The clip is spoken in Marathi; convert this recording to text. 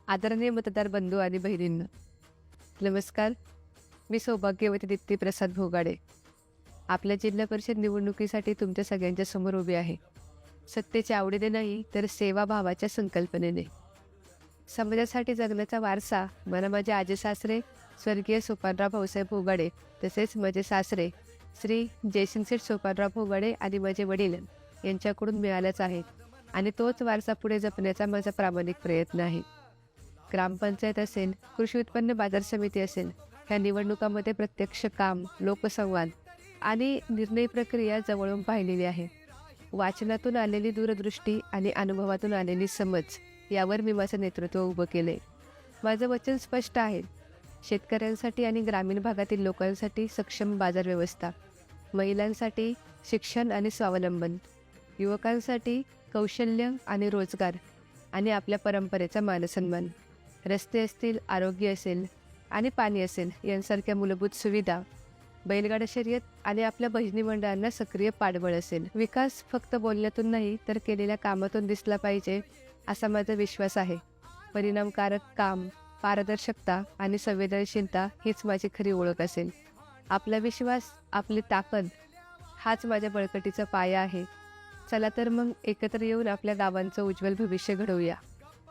आदरणीय मतदार बंधू आणि बहिणींनो, नमस्कार. मी सौभाग्यवती दीप्ती प्रसाद भोगाडे. आपल्या जिल्हा परिषद निवडणुकीसाठी तुमच्या सगळ्यांच्या समोर उभी आहे. सत्तेच्या आवडीने नाही, तर सेवाभावाच्या संकल्पनेने. समाजासाठी जगण्याचा वारसा मला माझे आजी सासरे स्वर्गीय सोपानराव भाऊसाहेब भोगाडे, तसेच माझे सासरे श्री जयसिंगशेठ सोपानराव भोगाडे आणि माझे वडील यांच्याकडून मिळालाच आहे आणि तोच वारसा पुढे जपण्याचा माझा प्रामाणिक प्रयत्न आहे. ग्रामपंचायत असेल, कृषी उत्पन्न बाजार समिती असेल, ह्या निवडणुकामध्ये प्रत्यक्ष काम, लोकसंवाद आणि निर्णय प्रक्रिया जवळून पाहिलेली आहे. वाचनातून आलेली दूरदृष्टी आणि अनुभवातून आलेली समज यावर मी माझं नेतृत्व उभं केले. माझं वचन स्पष्ट आहे. शेतकऱ्यांसाठी आणि ग्रामीण भागातील लोकांसाठी सक्षम बाजार व्यवस्था, महिलांसाठी शिक्षण आणि स्वावलंबन, युवकांसाठी कौशल्य आणि रोजगार आणि आपल्या परंपरेचा मानसन्मान, रस्ते असतील, आरोग्य असेल आणि पाणी असेल यांसारख्या मूलभूत सुविधा, बैलगाडा शर्यत आणि आपल्या भजनी मंडळांना सक्रिय पाठबळ असेल. विकास फक्त बोलण्यातून नाही, तर केलेल्या कामातून दिसला पाहिजे असा माझा विश्वास आहे. परिणामकारक काम, पारदर्शकता आणि संवेदनशीलता हीच माझी खरी ओळख असेल. आपला विश्वास, आपली ताकद हाच माझ्या बळकटीचा पाया आहे. चला तर मग एकत्र येऊन आपल्या गावांचं उज्ज्वल भविष्य घडवूया.